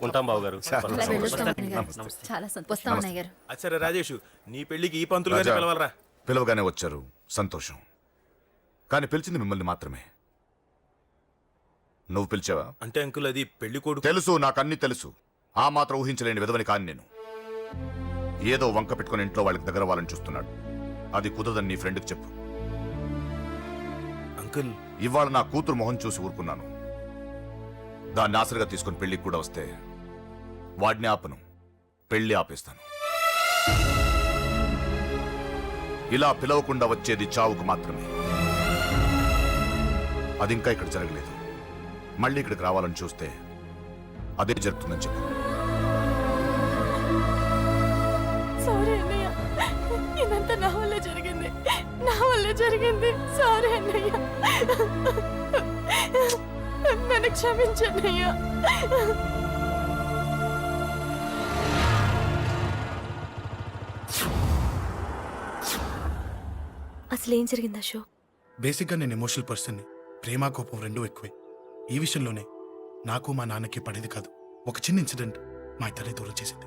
ఉంటాం బాబు గారు. చాలా సంతోషం అన్నయ్య గారు. అచ్చరే రాజేష్, నీ పెళ్లికి ఈ పంతులు గారిని పిలవాలరా. పిలవగానే వచ్చారు, సంతోషం. కానీ పిలిచింది మిమ్మల్ని మాత్రమే. నువ్వు పిలిచావా? అంటే అంకుల్ అది పెళ్లి కొడుకు. తెలుసు, నాకన్నీ తెలుసు. ఆ మాత్రం ఊహించలేని విధవని కాని నేను. ఏదో వంక పెట్టుకుని ఇంట్లో వాళ్ళకి దగ్గర వాళ్ళని చూస్తున్నాడు. అది కుదరదని నీ ఫ్రెండ్కి చెప్పు. అంకుల్, ఇవాళ నా కూతురు మొహం చూసి ఊరుకున్నాను. దాన్ని ఆసరిగా తీసుకుని పెళ్లికి కూడా వస్తే వాడిని ఆపను, పెళ్లి ఆపేస్తాను. ఇలా పిలవకుండా వచ్చేది చావుకు మాత్రమే. అది ఇంకా ఇక్కడ జరగలేదు. మళ్ళీ ఇక్కడికి రావాలని చూస్తే అదే జరుగుతుందని చెప్పు. సారీ అన్నయ్య, ఇదంతా నా వల్లే జరిగింది, నా వల్లే జరిగింది. సారీ అన్నయ్య, నన్ను క్షమించన్నయ్య. అసలు ఏం జరిగింది అశోక్? బేసిక్గా నేను ఎమోషనల్ పర్సన్ని. ప్రేమ కోపం రెండూ ఎక్కువే. ఈ విషయంలోనే నాకు మా నాన్నకి పడేది కాదు. ఒక చిన్న ఇన్సిడెంట్ మా ఇద్దరిని దూరం చేసింది.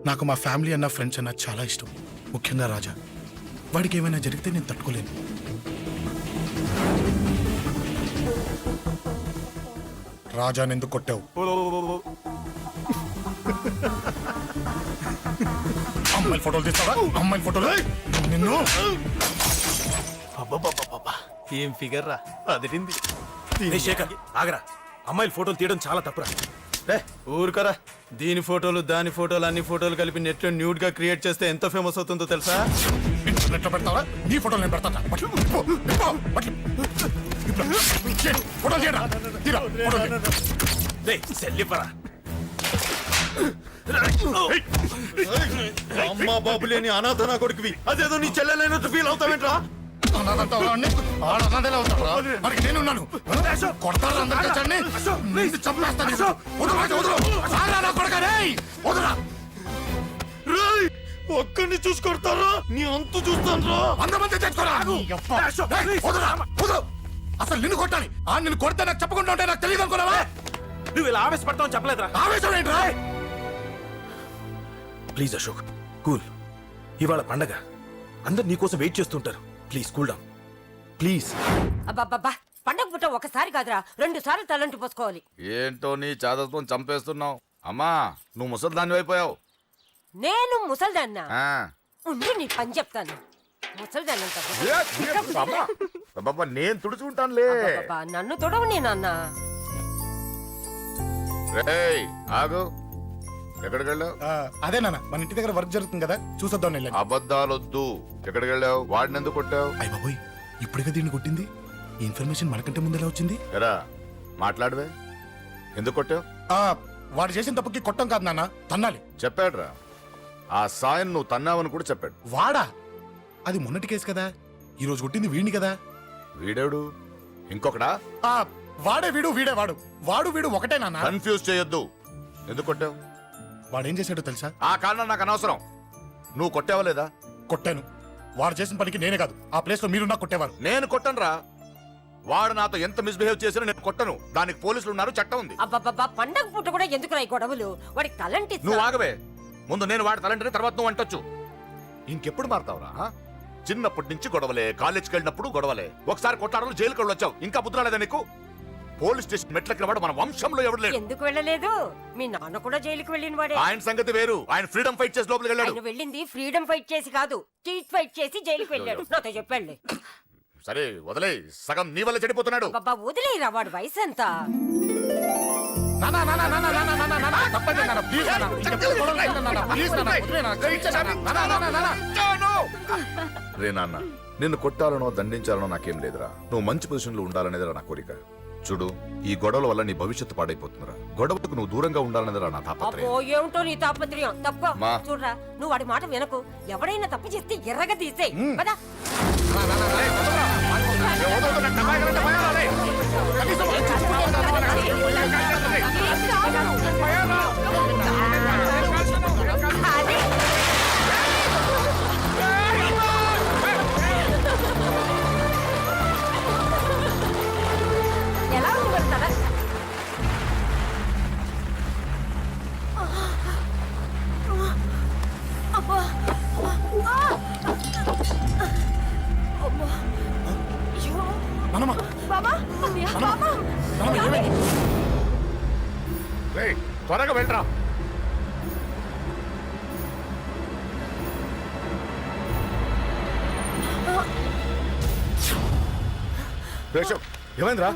నాకు మా ఫ్యామిలీ అన్న, ఫ్రెండ్స్ అన్న చాలా ఇష్టం. ముఖ్యంగా రాజా. వాడికి ఏమైనా జరిగితే నేను తట్టుకోలేను. రాజాని ఎందుకు కొట్టావు? అమ్మాయిల ఫోటోలు తీస్తావా? అమ్మాయిల ఫోటోలు నిన్ను. ఏం ఫిగర్ రా అదిరింది. శేఖర్ ఆగరా, అమ్మాయిల ఫోటోలు తీయడం చాలా తప్పురా. ఊరుకరా. దీని ఫోటోలు దాని ఫోటోలు అన్ని ఫోటోలు కలిపి నెట్ లో న్యూడ్ గా క్రియేట్ చేస్తే ఎంత ఫేమస్ అవుతుందో తెలుసా? ఇంటర్నెట్ లో పెడతావా? నీ ఫోటోలు నేను పెడతా. అమ్మా బాబు లేని అనాథ నా కొడుకువి, అదేదో నీ చెల్లెలైనట్టు ఫీల్ అవుతావేంట్రా? ఒక్కడిని చూసి కొడతారా? నీ అంతు చూస్తాను. అసలు నిన్ను కొట్టాలి. నిన్ను కొడితే నాకు చెప్పకుండా ఉంటే నాకు తెలియదు అనుకున్నావా? నువ్వు ఇలా ఆవేశపడతావు చెప్పలేదురా. ఆవేశం ఏంట్రా? Please Ashok, cool. ఇవాళ పండగ, అందరు నీకోసం వెయిట్ చేస్తుంటారు. Please cool down please. అబ్బబ్బబ్బా, పండగ పుట్ట ఒకసారి కాదురా, 2 సార్లు తలంటి పోసుకోవాలి. ఏంటో నీ చాదత్వం చంపేస్తున్నావు. అమ్మా, నువ్వు ముసలిదాన్ని అయిపోయావు. నేను ముసల్దాన్నా? ఉండి నీ పని చెప్తాను. ముసల్దాన్నంత నేను తుడుచుకుంటానులే. నన్ను తొడవు నీ నాన్న. ఆగు, ఎక్కడికి వెళ్ళావు? అదే నాన్న, మన ఇంటి దగ్గర వర్క్ జరుగుతుంది కదా, చూసొద్దాం. అబద్ధాలొద్దు. ఎక్కడికి వెళ్ళావు? వాడిని ఎందుకు కొట్టావు? అయ్య బాబోయ్, ఇప్పుడుగా దీన్ని కొట్టింది. ఈ ఇన్ఫర్మేషన్ మనకంటే ముందు ఎలా వచ్చింది? ఎరా మాట్లాడవే, ఎందుకు కొట్టావు? వాడు చేసిన తప్పుకి కొట్టం కాదు నాన్న, తన్నాలి. చెప్పాడురా, ఆ సాయం నువ్వు తన్నావని కూడా చెప్పాడు. వాడా? అది మొన్నటి కేసు కదా, ఈ రోజు కొట్టింది వీడిని కదా. వీడేడు ఇంకొకడా? వాడే వీడు, వీడే వాడు. వాడు వీడు ఒకటే నాన్న. కన్ఫ్యూజ్ చేయొద్దు. ఎందుకు కొట్టావు? వాడేం చేశాడో తెలుసా? ఆ కారణం నాకు అనవసరం. నువ్వు కొట్టావా లేదా? కొట్టాను. వాడు చేసిన పనికి నేనే కాదు, ఆ ప్లేస్ లో మీరు నాకు కొట్టేవారు. నేను కొట్టనురా. వాడు నాతో ఎంత మిస్బిహేవ్ చేసినా నేను కొట్టను. దానికి పోలీసులు ఉన్నారు, చట్టం ఉంది. అబ్బబ్బబ్బా, పండగ పుట్ట కూడా ఎందుకు రాయి గొడవలు? వాడికి తలంటి. నువ్వు ఆగవే. ముందు నేను వాడి తలంటే తర్వాత నువ్వు అంటొచ్చు. ఇంకెప్పుడు మారుతావురా? చిన్నప్పటి నుంచి గొడవలే, కాలేజ్కి వెళ్ళినప్పుడు గొడవలే. ఒకసారి కొట్టాడలు జైలుకి వచ్చావు, ఇంకా బుద్ధి రాలేదా నీకు? పోలీస్ స్టేషన్ మెట్లకి వాడు మన వంశంలో ఎవరు లేడు. ఎందుకు వెళ్ళలేదు? మీ నాన్న కూడా జైలుకి వెళ్ళిన వాడే. ఆయన సంగతి వేరు. ఆయన ఫ్రీడమ్ ఫైట్ చేసి లోపలికి వెళ్ళాడు. ఆయన వెళ్ళింది ఫ్రీడమ్ ఫైట్ చేసి కాదు, స్ట్రీట్ ఫైట్ చేసి జైలుకి వెళ్ళాడు. నాతో చెప్పండి. సరే వదిలే, సగం నీ వల్ల చెడిపోతున్నాడు. బాబా వదిలేరా, వాడు వయసు ఎంత? రే నాన్న, నిన్ను కొట్టాలనో దండించాలనో నాకేం లేదురా. నువ్వు మంచి పొజిషన్ లో ఉండాలనేదిరా నా కోరిక. చూడు, ఈ గొడవల వల్ల నీ భవిష్యత్తు పాడైపోతుందిరా. గొడవకు నువ్వు దూరంగా ఉండాలనేదిరా నా తాపత్రయం. ఏమిటో నీ తాపత్రయం? తప్పు చూడరా, నువ్వు వాడి మాట వినకు. ఎవడైనా తప్పు చేస్తే ఎర్రగా తీసే కదా. నానమ్మ బాబా అన్నయ్య, బాబా నానమ్మ ఏమైంది? రేయ్ త్వరగా వెళ్ళరా. రేషవ్ ఏమైందిరా?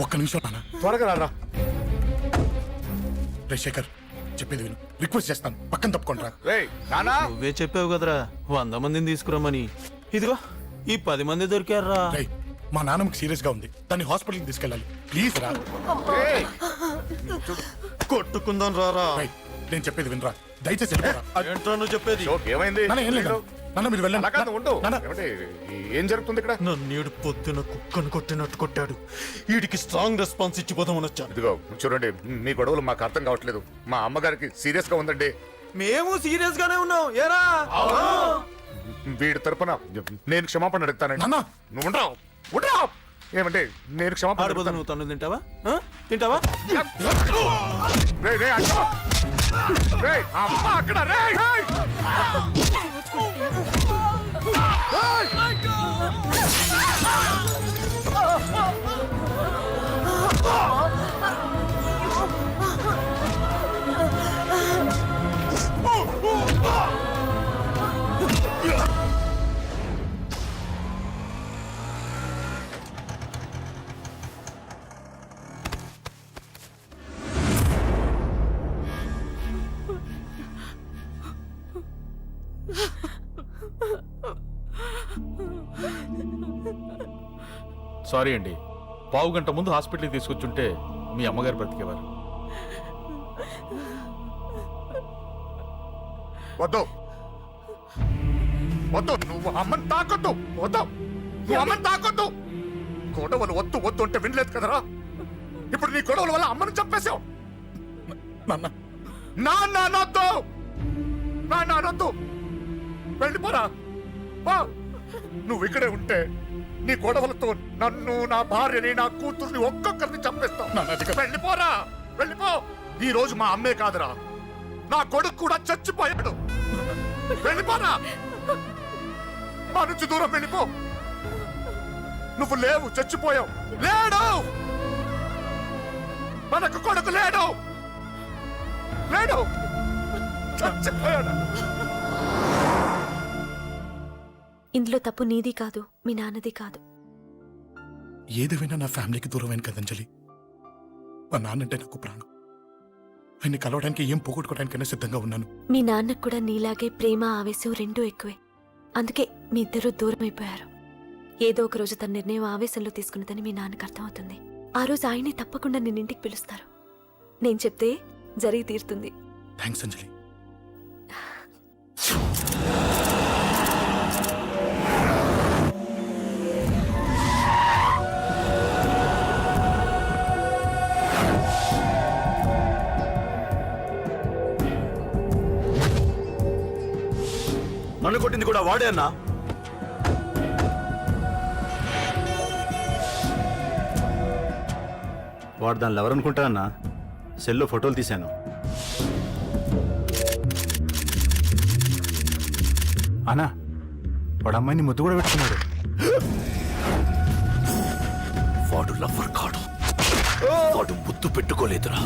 ఒక్క నిమిషం నాన్న. త్వరగా రారా. రే శేఖర్ చెప్పేది విను, రిక్వెస్ట్ చేస్తాను, పక్కన తప్పుకోండిరా. రేయ్ నానా. నువ్వే చెప్పావు కదరా 100 మందిని తీసుకురమ్మని. ఇదిగో ఈ 10 మంది దొరికారా. రేయ్ మా నాన్నకి సీరియస్ గా ఉంది, దాన్ని హాస్పిటల్కి తీసుకెళ్ళాలి, ప్లీజ్ రా. రేయ్ కొట్టుకుందాం రారా. రేయ్ నేను చెప్పేది వినరా, దయచేసి వెళ్ళిపోరా. ఏంట్రా నువ్వు చెప్పేది? అశోక్ ఏమైంది? నాన్న ఏం లేదు నాన్న, మీరు వెళ్ళండి. అలా కాదు, ఉండు. నాన్న ఏమిటి? ఏం జరుగుతుంది ఇక్కడ? నన్నేడు పొద్దున కుక్కను కొట్టినట్టు కొట్టాడు. వీడికి స్ట్రాంగ్ రెస్పాన్స్ ఇచ్చిపోదామని వచ్చాను. ఇదిగో చూడండి, మీ గొడవలు మాకు అర్థం కావట్లేదు. మా అమ్మగారికి సీరియస్ గా ఉందండి. మేము సీరియస్ గానే ఉన్నాం. ఏరా వీడి తరపున నేను క్షమాపణ అడుగుతానండి. నాన్న. నువ్వు ఉండరావు, ఉండరావు. ఏమంటే నేను క్షమాపణ ఆడిపోతా అడుగుతాను. నువ్వు తను తింటావా? ఆ? తింటావా? రేయ్, రేయ్, అక్క. రేయ్, అమ్మ అక్కడ. రేయ్, రేయ్. సారీ అండి, పావు గంట ముందు హాస్పిటల్కి తీసుకొచ్చుంటే మీ అమ్మగారు బ్రతికేవారు. వద్దు వద్దు, నువ్వు అమ్మని తాకొద్దు. వద్దు, నువ్వు అమ్మని తాకొద్దు. గొడవలు వద్దు వద్దు అంటే వినలేదు కదరా. ఇప్పుడు నీ గొడవల వల్ల అమ్మని చంపేశావు. నాన్న నాన్న అనొద్దు, నాన్న అనొద్దు. వెళ్ళిపోరా. పో. నువ్వు ఇక్కడే ఉంటే నీ గొడవలతో నన్ను, నా భార్యని, నా కూతుర్ని ఒక్కొక్కరిని చంపేస్తావు. వెళ్ళిపోరా, వెళ్ళిపో. ఈ రోజు మా అమ్మే కాదురా, నా కొడుకు కూడా చచ్చిపోయాడు. వెళ్ళిపోరా, మా నుంచి దూరం వెళ్ళిపో. నువ్వు లేవు, చచ్చిపోయావు. లేడు, మనకు కొడుకు లేడు, లేడు, చచ్చిపోయాడు. ఇందులో తప్పు నీది కాదు, మీ నాన్నది కాదు. ఏదేమైనా నా ఫ్యామిలీకి దూరమైన కదంజలి. మా నాన్నంటే నాకు ప్రాణం. ఆయన్ని కలవడానికి ఏం పోగొట్టుకోవడానికైనా సిద్ధంగా ఉన్నాను. మీ నాన్నకు కూడా నీలాగే ప్రేమ ఆవేశం రెండూ ఎక్కువే. అందుకే మీ ఇద్దరూ దూరం అయిపోయారు. ఏదో ఒక రోజు తన నిర్ణయం ఆవేశంలో తీసుకున్నదని మీ నాన్నకు అర్థమవుతుంది. ఆ రోజు ఆయనే తప్పకుండా నిన్నింటికి పిలుస్తారు. నేను చెప్తే జరిగి తీరుతుంది. థ్యాంక్స్ అంజలి. నన్ను కొట్టింది కూడా వాడే అన్నా. వాడు దానిలో ఎవరనుకుంటా అన్న, సెల్లో ఫోటోలు తీశాను. అన్నా వాడు అమ్మాయిని ముద్దు కూడా పెట్టుకున్నాడు. వాడు లవ్వర్ కాడు, వాడు ముద్దు పెట్టుకోలేదురా.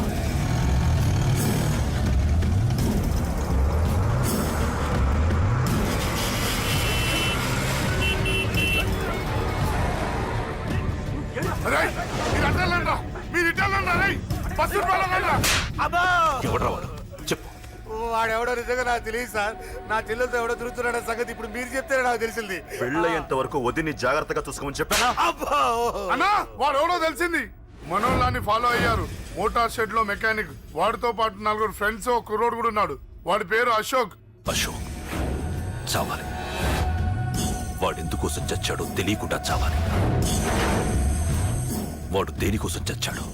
ఎవడ్రా వాడు? చెప్పు. వాడెవడో నిజంగా నాకు తెలియదు సార్. నా చెల్లెలతో ఎవడో తిరుగుతున్నాడన్న సంగతి ఇప్పుడు మీరు చెప్తే నాకు తెలిసింది. పెళ్ళయ్యేంత వరకు వదిని జాగ్రత్తగా చూసుకోమని చెప్పానా? అన్నా వాడు ఎవడో తెలిసింది. మనోళ్ళని ఫాలో అయ్యారు. మోటార్ షెడ్ లో మెకానిక్, వాడితో పాటు 4 ఫ్రెండ్స్, ఒక కుర్రోడు కూడా ఉన్నాడు. వాడి పేరు అశోక్. అశోక్ చావాలి. వాడెందుకోసం చచ్చాడో తెలియకుండా చావాలి. వాడు దేనికోసం చచ్చాడో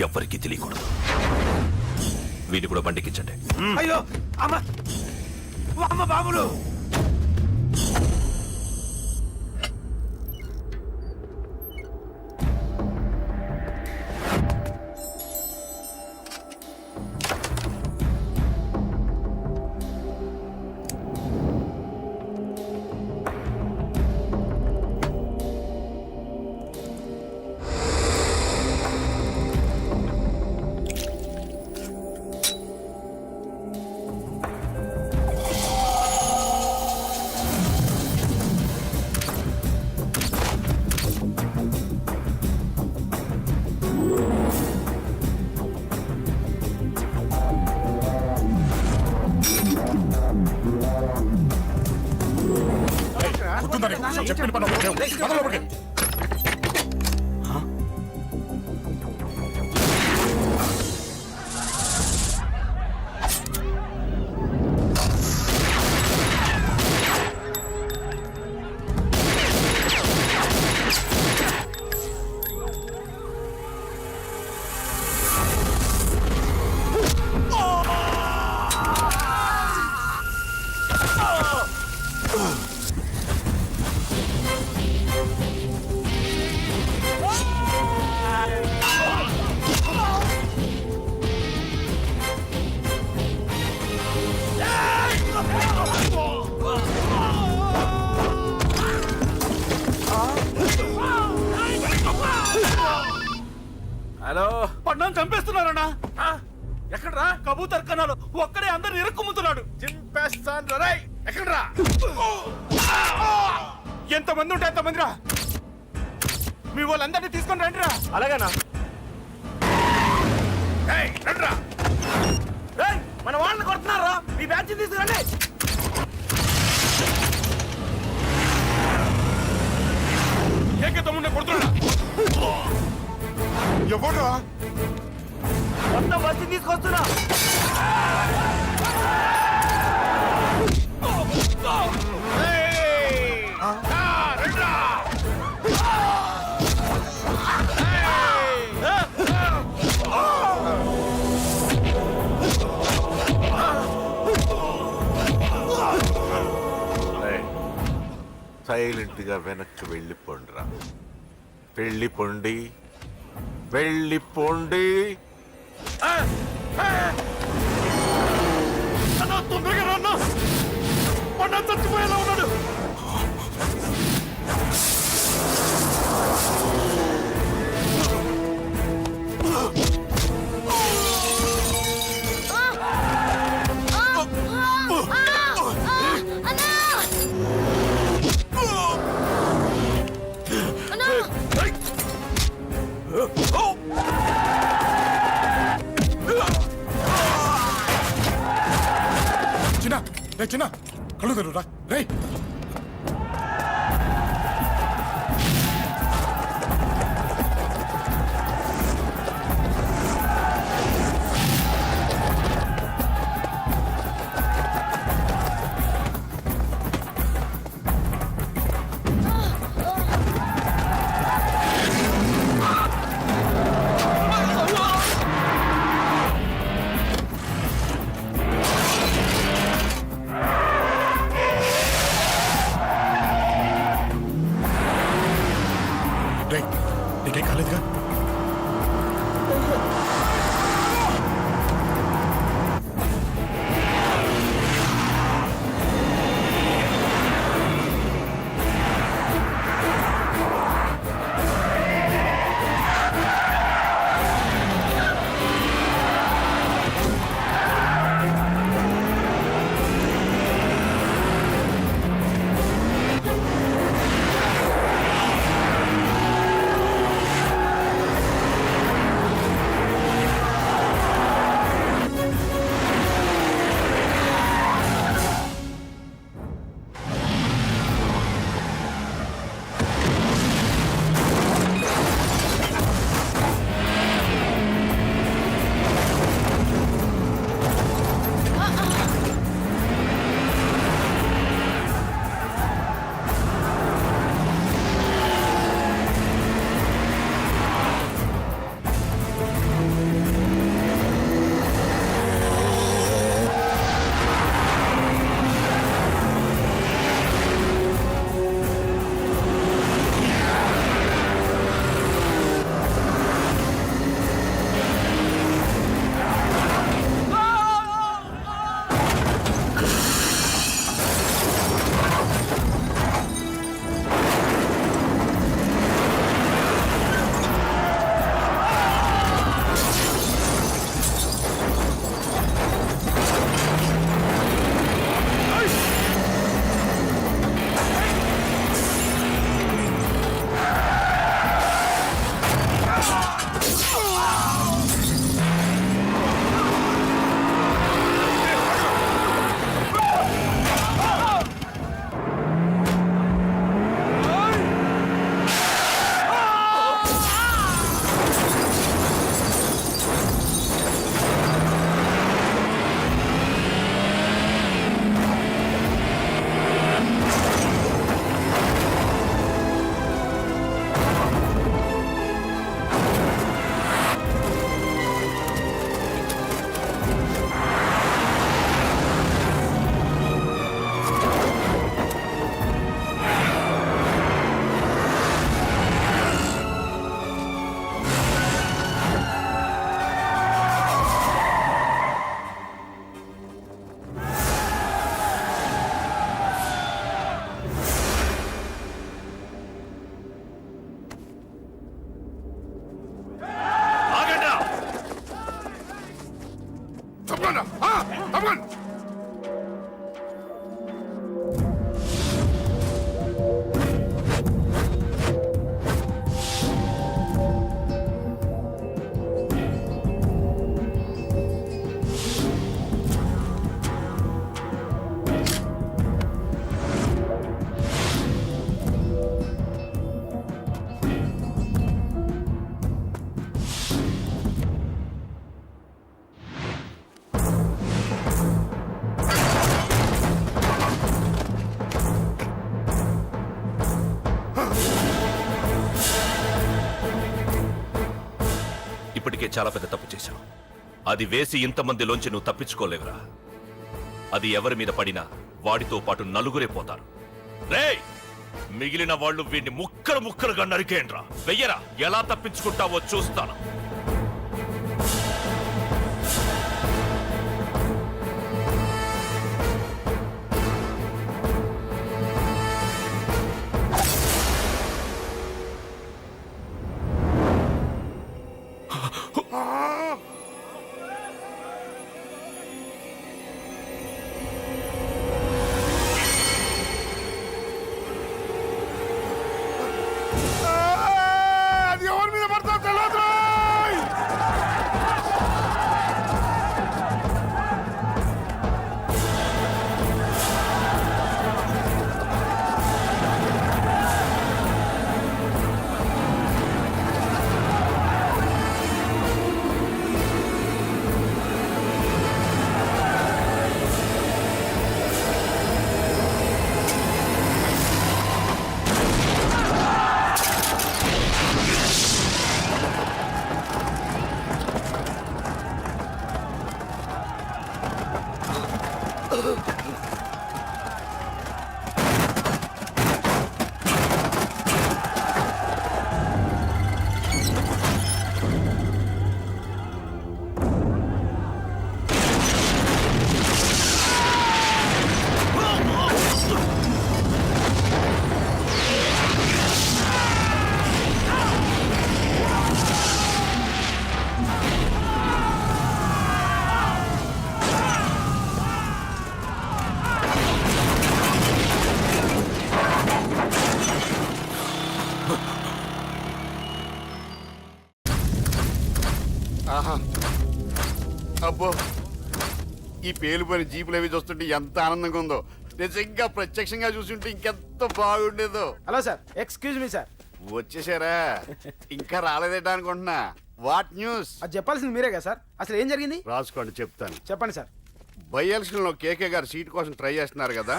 ఎవ్వరికీ తెలియకూడదు. వీళ్ళు కూడా బండికించండి. అయ్యో అమ్మ, అమ్మ బాబులు. బుద్ధుందా నీకు? చెప్పిన పని ఒకటి చేయవు. పద లోపలికి. హలో పడ్డాను చంపేస్తున్నారన్నా ఎక్కడ్రా కబూతర్ కన్నాలు ఒక్కడే అందరు ఇరుక్కుముతున్నాడు చింపేస్తాను రే ఎక్కడ్రా ఎంతమంది ఉంటే ఎంతమంది రా మీ వాళ్ళందరినీ తీసుకొని రండిరా అలాగేనా రండిరా మన వాళ్ళని కొడుతున్నారా మీ బ్యాచ్ తీసుకురండి ఏకతమ్ముండే కొడుతున్నా ఎవరా మొత్తం వచ్చి తీసుకొస్తున్నా సైలెంట్ గా వెనక్కి వెళ్ళిపోండిరా వెళ్ళిపోండి వెళ్ళిపోండి తొందరగా రాన్నా మొన్న చచ్చిపోయేలా ఉన్నాడు చిన్న కళ్ళు తెరురా రే. నీకేం కాలేదుగా? ఇప్పటికే చాలా పెద్ద తప్పు చేశావు. అది వేసి ఇంతమందిలోంచి నువ్వు తప్పించుకోలేవురా. అది ఎవరి మీద పడినా వాడితో పాటు నలుగురే పోతారు. రేయ్, మిగిలిన వాళ్ళు వీడిని ముక్కలు ముక్కలుగా నరికేయండ్రా. వెయ్యరా, ఎలా తప్పించుకుంటావో చూస్తాను. అది ఎవరి మీద పడతా తెలియదు. ఆహా, అబ్బో, ఈ పేలిపోయిన జీపులు అవి చూస్తుంటే ఎంత ఆనందంగా ఉందో. నిజంగా ప్రత్యక్షంగా చూస్తుంటే ఇంకెంత బాగుండేదో. Hello sir, excuse me sir. వచ్చేసారా? ఇంకా రాలేదేటా అనుకుంటున్నా. What news? అది చెప్పాల్సింది మీరే కదా సార్. అసలు ఏం జరిగింది? రాసుకోండి, చెప్తాను. చెప్పండి సార్. బై ఎలక్షన్ లో కేకే గారు సీట్ కోసం ట్రై చేస్తున్నారు కదా.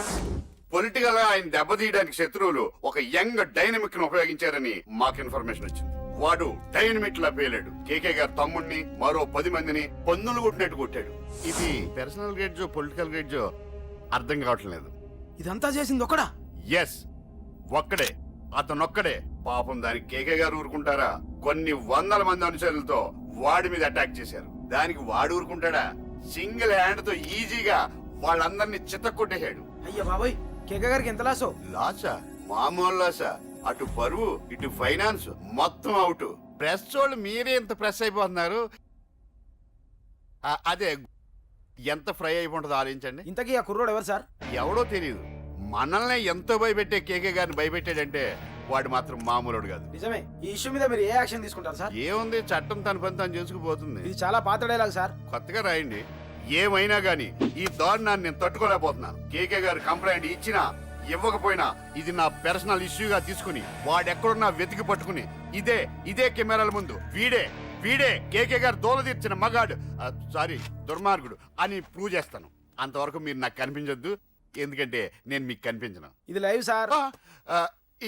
పొలిటికల్ గా ఆయన దెబ్బతీయడానికి శత్రువులు ఒక యంగ్ డైనమిక్ ను ఉపయోగించారని మాకు ఇన్ఫర్మేషన్ వచ్చింది. వాడు డైనమిక్ లా పేలాడు. కేకే గారు తమ్ముడిని, మరో 10 మందిని పన్నులు కొట్టినట్టు కొట్టాడు. ఇది పర్సనల్ గ్రేడ్జో పొలిటికల్ గ్రేడ్జో అర్థం కావట్లేదు. ఇదంతా చేసింది ఒకడా? ఎస్, ఒక్కడే, అతనొక్కడే. పాపం దానికి కేకే గారు ఊరుకుంటారా? కొన్ని వందల మంది అనుచరులతో వాడి మీద అటాక్ చేశారు. దానికి వాడు ఊరుకుంటాడా? సింగిల్ హ్యాండ్ తో ఈజీగా వాళ్ళందరినీ చిత్తకొట్టేశాడు. అయ్యా బాబాయ్, కేక గారికి ఎంత లాసో? లాసా? మామూలు లాసా? అటు పరువు, ఇటు ఫైనాన్స్, మొత్తం అవుట్. ప్రెస్ వాళ్ళు మీరే ఎంత ప్రెస్ అయిపోతున్నారు. అదే ఎంత ఫ్రై అయిపోతుందో ఆలోచించండి. ఇంతకీ ఆ కుర్రోడు ఎవరు సార్? ఎవడో తెలియదు. మనల్ని ఎంతో భయపెట్టే కేకే గారిని భయపెట్టాడంటే వాడు మాత్రం మామూలుడు కాదు. నిజమే. ఈ ఇష్యూ మీద మీరు ఏ యాక్షన్ తీసుకుంటారు సార్? ఏముంది, చట్టం తన పని తను చేసుకుపోతుంది. ఇది చాలా పాత డైలాగ్ సార్. కొత్తగా రాయండి. ఏమైనా గానీ ఈ దారుణాన్ని నేను తట్టుకోలేకపోతున్నాను. కేకే గారు కంప్లైంట్ ఇచ్చినా ఇవ్వకపోయినా ఇది నా పర్సనల్ ఇష్యూగా తీసుకుని వాడెక్కడున్నా వెతికి పట్టుకుని ఇదే కెమెరాల ముందు వీడే కేకే గారు దోల తీర్చిన మగాడు, సారీ దుర్మార్గుడు అని ప్రూవ్ చేస్తాను. అంతవరకు మీరు నాకు కనిపించొద్దు, ఎందుకంటే నేను మీకు కనిపించను. ఇది లైవ్ సార్.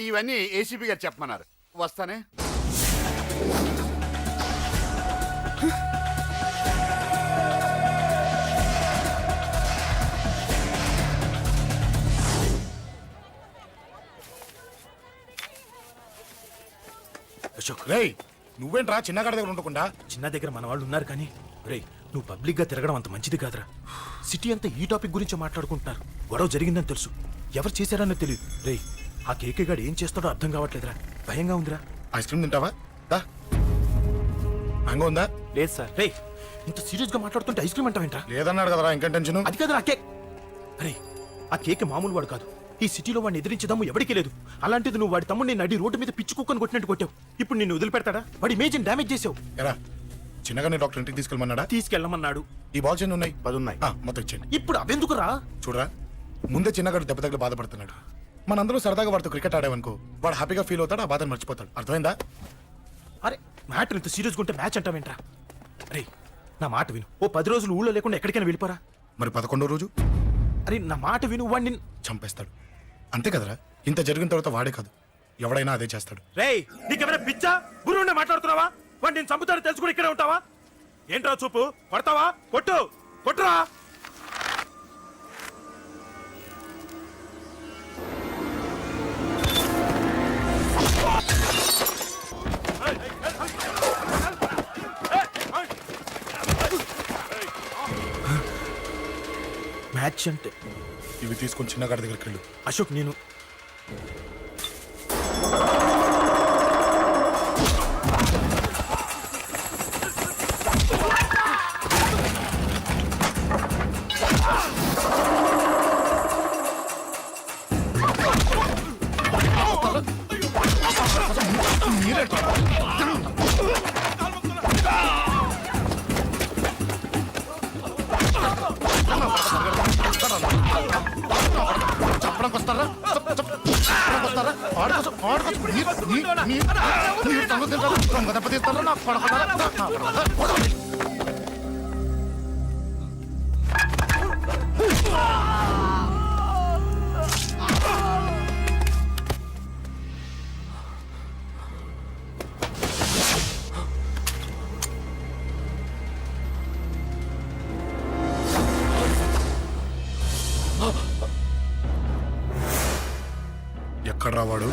ఇవన్నీ ఏసీపీ గారు చెప్పమన్నారు. వస్తానే. అశోక్, రేయ్, నువ్వేంట్రా చిన్నగాడి దగ్గర ఉండకుండా? చిన్న దగ్గర మన వాళ్ళు ఉన్నారు కానీ రేయ్, నువ్వు పబ్లిక్ గా తిరగడం అంత మంచిది కాదురా. సిటీ అంతా ఈ టాపిక్ గురించి మాట్లాడుకుంటున్నారు. గొడవ జరిగిందని తెలుసు, ఎవరు చేశారన్నది తెలియదు. రేయ్, ఆ కేకే గాడు ఏం చేస్తాడో అర్థం కావట్లేదురా. భయంగా ఉందిరా. ఐస్ క్రీమ్ తింటావా? దా. మ్యాంగో ఉందా? లేదు సార్. రేయ్, ఇంత సీరియస్ గా మాట్లాడుతుంటే ఐస్ క్రీమ్ అంటావేంట్రా? లేదన్నాడు కదరా, ఇంకా టెన్షన్. అది కాదు ఆ కేక్. అరే, ఆ కేక్ మామూలు వాడు కాదు. ఈ సిటీలో వాడిని ఎదిరించదమ్ము ఎవరికీ లేదు. అలాంటిది నువ్వు వాడి తమ్ముడిని నడి రోడ్డు మీద పిచ్చి కుక్కను కొట్టినట్టు కొట్టావు. ఇప్పుడు నిన్ను వదిలిపెడతాడా? వాడి ఇమేజ్ డ్యామేజ్ చేసావు. ఎరా, చిన్నగానే డాక్టర్ ఇంటికి తీసుకెళ్ళమన్నాడా? తీసుకెళ్ళమన్నాడు. ఈ బాల్స్ ఎన్ని ఉన్నాయి? 10 ఉన్నాయి. మొత్తం ఇచ్చేయండి. ఇప్పుడు అవెందుకురా? చూడరా, ముందే చిన్నగాడు దెబ్బ తగిలి బాధపడుతున్నాడు. మనందరూ సరదాగా వాడితో క్రికెట్ ఆడామనుకో, వాడు హ్యాపీగా ఫీల్ అవుతాడు, ఆ బాధను మర్చిపోతాడు. అర్థమైందా? అరే, మ్యాటర్ ఇంత సీరియస్గా ఉంటే మ్యాచ్ అంటావేంట్రా? అరే, నా మాట విను. ఓ 10 రోజులు ఊళ్ళో లేకుండా ఎక్కడికైనా వెళ్ళిపోరా. మరి 11వ రోజు? అరే, నా మాట విను. వాడిని చంపేస్తాడు. అంతే కదరా? ఇంత జరిగిన తర్వాత వాడే కాదు, ఎవడైనా అదే చేస్తాడు. రేయ్, నీకెవరైనా పిచ్చా? గురువునే మాట్లాడుతున్నావా? వాడు నేను చంపుతాను తెలుసు కూడా ఇక్కడే ఉంటావా? ఏంట్రా చూపు? కొడతావా? కొట్టు, కొట్టురా. మ్యాచ్ అంటే ఇవి తీసుకొని చిన్నగాడి దగ్గరికి వెళ్ళు. అశోక్ నేను చెప్పడానికి వస్తారా? చెప్పడానికి వస్తారా? ఆడుకోసం ఆడుకోసం మీరు దొంగ తింటారా? దొంగ దెబ్బ తీస్తారా? నాకు పడకుండా ఎక్కడ రావాడు?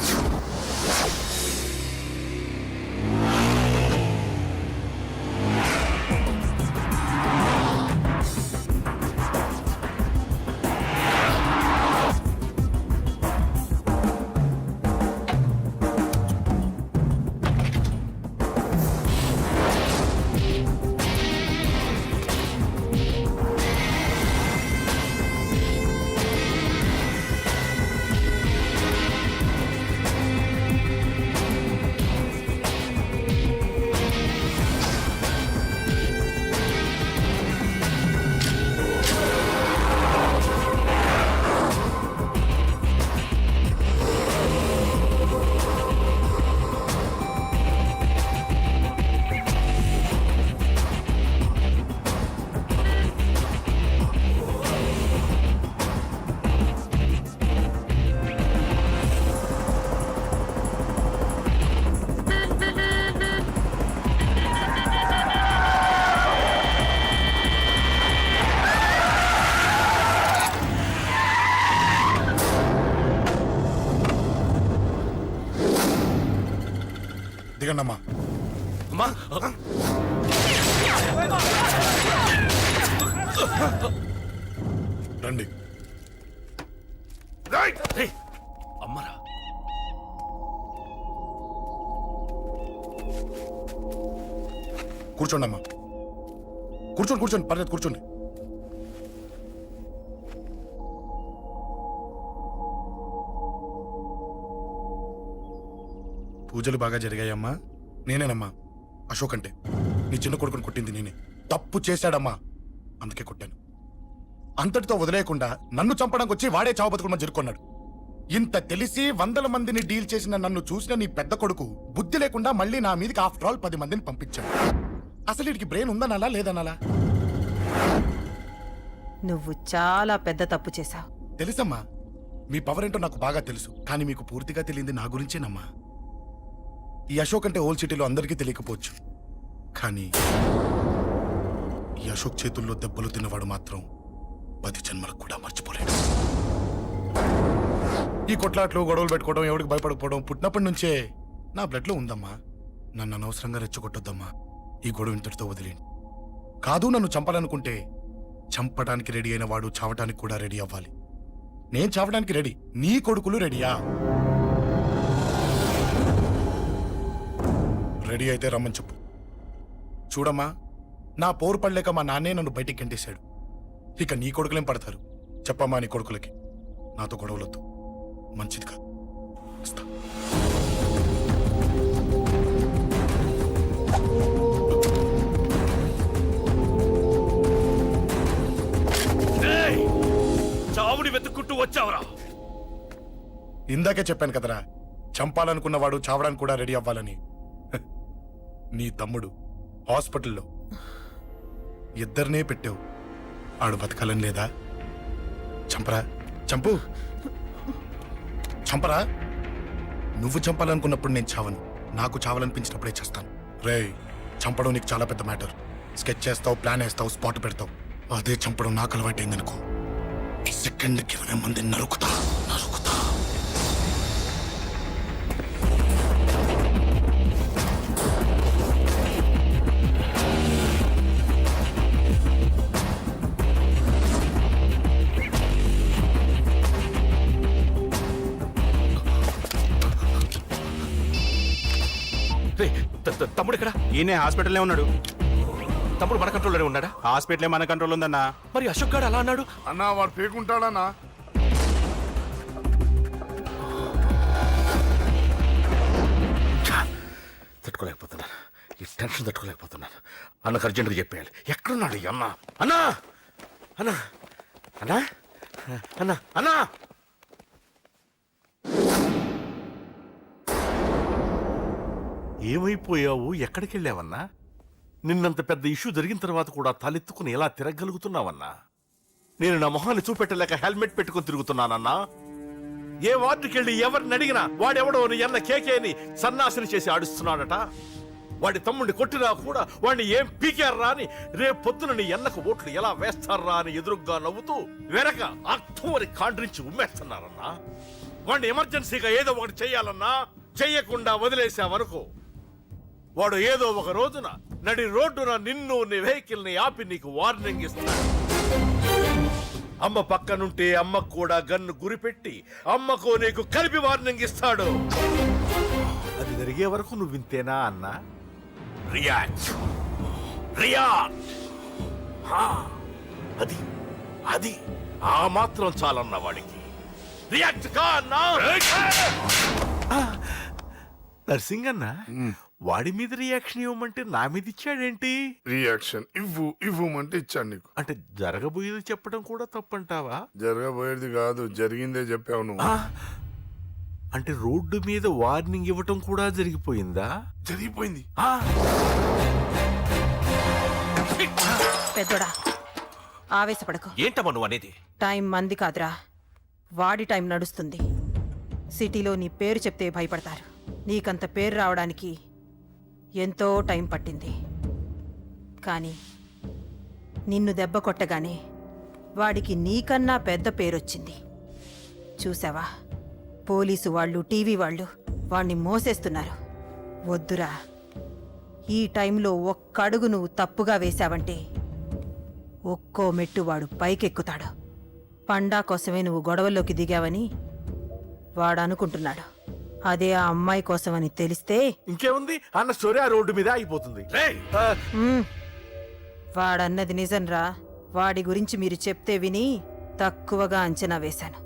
దిగండమ్మా. అమ్మా రండి. రేయ్, అమ్మరా. కూర్చోండి అమ్మా. కూర్చోండి కూర్చోండి, పర్లేదు కూర్చోండి. పూజలు బాగా జరిగాయమ్మా? నేనేనమ్మా అశోక్ అంటే. నీ చిన్న కొడుకుని కొట్టింది నేనే. తప్పు చేశాడమ్మా, అందుకే కొట్టాను. అంతటితో వదిలేయకుండా నన్ను చంపడానికి వచ్చి వాడే చావు బతుకుని జరుపుకున్నాడు. ఇంత తెలిసి 100 మందిని డీల్ చేసిన నన్ను చూసిన నీ పెద్ద కొడుకు బుద్ధి లేకుండా మళ్ళీ నా మీదకి ఆఫ్టర్ ఆల్ 10 మందిని పంపించాడు. అసలు వీడికి బ్రెయిన్ ఉందనాలా లేదనాలా? నువ్వు చాలా పెద్ద తప్పు చేశావు. తెలుసమ్మా, మీ పవర్ ఏంటో నాకు బాగా తెలుసు. కానీ మీకు పూర్తిగా తెలియంది నా గురించేనమ్మా. ఈ అశోక్ అంటే ఓల్డ్ సిటీలో అందరికీ తెలియకపోవచ్చు, కానీ ఈ అశోక్ చేతుల్లో దెబ్బలు తిన్నవాడు మాత్రం 10 జన్మలకు కూడా మర్చిపోలేడు. ఈ కొట్లాట్లు గొడవలు పెట్టుకోవడం, ఎవరికి భయపడకపోవడం పుట్టినప్పటి నుంచే నా బ్లడ్లో ఉందమ్మా. నన్ను అనవసరంగా రెచ్చగొట్టొద్దమ్మా. ఈ గొడవ ఇంతటితో వదిలేండి. కాదు, నన్ను చంపాలనుకుంటే చంపడానికి రెడీ అయిన వాడు చావటానికి కూడా రెడీ అవ్వాలి. నేను చావడానికి రెడీ, నీ కొడుకులు రెడీయా? రెడీ అయితే రమ్మని చెప్పు. చూడమ్మా, నా పోరు పడలేక మా నాన్నే నన్ను బయటికి గంటేశాడు. ఇక నీ కొడుకులేం పడతారు? చెప్పమ్మా నీ కొడుకులకి నాతో గొడవలొద్దు, మంచిది కాదు. వస్తా. చావుని వెతుక్కుంటూ వచ్చావురా. ఇందాకే చెప్పాను కదరా, చంపాలనుకున్నవాడు చావడానికి కూడా రెడీ అవ్వాలని. నీ తమ్ముడు హాస్పిటల్లో ఇద్దరినే పెట్టావు. ఆడు బతకాలని లేదా? చంపరా, చంపు, చంపరా. నువ్వు చంపాలనుకున్నప్పుడు నేను చావను, నాకు చావాలనిపించినప్పుడే చేస్తాను. రేయ్, చంపడం నీకు చాలా పెద్ద మ్యాటర్. స్కెచ్ చేస్తావు, ప్లాన్ వేస్తావు, స్పాట్ పెడతావు. అదే చంపడం నాకు అలవాటైందనుకో, సెకండ్కి 20 మంది నరుకుతా. రేయ్, తమ్ముడు ఇక్కడ? ఈయనే హాస్పిటల్లో ఉన్నాడు. తమ్ముడు మన కంట్రోల్లోనే ఉన్నాడా? హాస్పిటలే మన కంట్రోల్ ఉందన్నా. మరి అశోక్ గారు అలా అన్నాడు? అన్నా వాడు పేకుంటాడన్నా. తట్టుకోలేకపోతున్నాను, ఈ టెన్షన్ తట్టుకోలేకపోతున్నాను. అన్నకు అర్జెంటుగా చెప్పేయాలి. ఎక్కడున్నాడు ఈ అన్న? అన్నా అన్నా అన్నా అన్నా అన్నా ఏమైపోయావు? ఎక్కడికి వెళ్ళావన్నా? నిన్నంత పెద్ద ఇష్యూ జరిగిన తర్వాత కూడా తలెత్తుకుని ఎలా తిరగలుగుతున్నావన్నా? నేను నా మొహాన్ని చూపెట్టలేక హెల్మెట్ పెట్టుకుని తిరుగుతున్నానన్నా. ఏ వార్డుకి వెళ్ళి ఎవరిని అడిగినా వాడెవడో నీ అన్న కేకేని సన్నాసిని చేసి ఆడిస్తున్నాడట. వాడి తమ్ముడిని కొట్టినా కూడా వాడిని ఏం పీకారా అని రేపు పొద్దున నీ అన్నకు ఓట్లు ఎలా వేస్తారా అని ఎదురుగ్గా నవ్వుతూ వెనక అర్థమని కాండ్రించి ఉమ్మేస్తున్నారన్నా. వాడిని ఎమర్జెన్సీగా ఏదో ఒకటి చెయ్యాలన్నా. చెయ్యకుండా వదిలేసావనుకో, వాడు ఏదో ఒక రోజున నడి రోడ్డున నిన్ను నీ వెహికల్ ని ఆపి నీకు వార్నింగ్ ఇస్తాడు. అమ్మ పక్కనుంటే అమ్మకు కూడా గన్ను గురిపెట్టి అమ్మకు నీకు కలిపి వార్నింగ్ ఇస్తాడు. అది జరిగే వరకు నువ్వు వింతేనా అన్నా? React react. అది అది ఆ మాత్రం చాలన్న వాడికి. రియాక్ట్ కా అన్నా. నర్సింగ్ అన్న, వాడి మీద రియాక్షన్ ఇవ్వమంటే నా మీద ఇచ్చాడేంటి? రియాక్షన్ ఇవ్వమంటే ఇచ్చాను నీకు. అంటే జరగబోయేది చెప్పడం కూడా తప్పంటావా? జరగబోయేది కాదు, జరిగిందే చెప్పావు నువ్వు. అంటే రోడ్డు మీద వార్నింగ్ ఇవ్వటం కూడా జరిగిపోయిందా? జరిగిపోయింది. పెద్దోడా ఆవేశపడకు. ఏంటమ్మా నువ్వు అనేది? టైం మంది కాదురా, వాడి టైం నడుస్తుంది. సిటీలో నీ పేరు చెప్తే భయపడతారు. నీకంత పేరు రావడానికి ఎంతో టైం పట్టింది. కానీ నిన్ను దెబ్బ కొట్టగానే వాడికి నీకన్నా పెద్ద పేరొచ్చింది. చూసావా, పోలీసు వాళ్ళు, టీవీ వాళ్ళు వాణ్ణి మోసేస్తున్నారు. వద్దురా, ఈ టైంలో ఒక్కడుగు నువ్వు తప్పుగా వేశావంటే ఒక్కో మెట్టు వాడు పైకెక్కుతాడు. పండా కోసమే నువ్వు గొడవల్లోకి దిగావని వాడు అనుకుంటున్నాడు. అదే ఆ అమ్మాయి కోసమని తెలిస్తే ఇంకేముంది అన్న స్టోరీ ఆ రోడ్డు మీద అయిపోతుంది. వాడన్నది నిజంరా. వాడి గురించి మీరు చెప్తే విని తక్కువగా అంచనా వేశాను.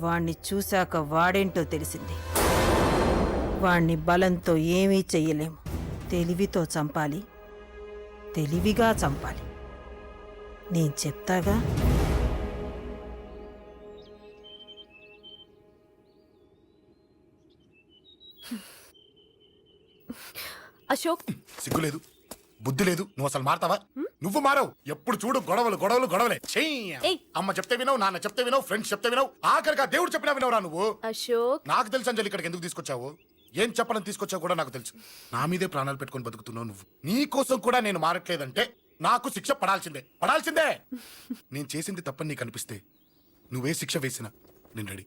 వాణ్ణి చూశాక వాడేంటో తెలిసింది. వాణ్ణి బలంతో ఏమీ చెయ్యలేము. తెలివితో చంపాలి, తెలివిగా చంపాలి. నేను చెప్తాగా. అశోక్, సిగ్గులేదు, బుద్ధి లేదు. నువ్వు అసలు మారతావా? నువ్వు మారవు. ఎప్పుడు చూడు గొడవలు గొడవలు గొడవలే. ఏయ్. అమ్మ చెప్తే వినవు, నాన్న చెప్తే వినవు, ఫ్రెండ్స్ చెప్తే వినవు, ఆఖరిగా దేవుడు చెప్పినా వినవురా నువ్వు. అశోక్, నాకు తెలుసు అంజలి ఇక్కడికి ఎందుకు తీసుకొచ్చావు, ఏం చెప్పడం తీసుకొచ్చావు కూడా నాకు తెలుసు. నా మీదే ప్రాణాలు పెట్టుకొని బతుకుతున్నావు నువ్వు. నీ కోసం కూడా నేను మారట్లేదంటే నాకు శిక్ష పడాల్సిందే, పడాల్సిందే. నేను చేసింది తప్పని నీకు అనిపిస్తే నువ్వే శిక్ష వేసినా నేను రెడీ.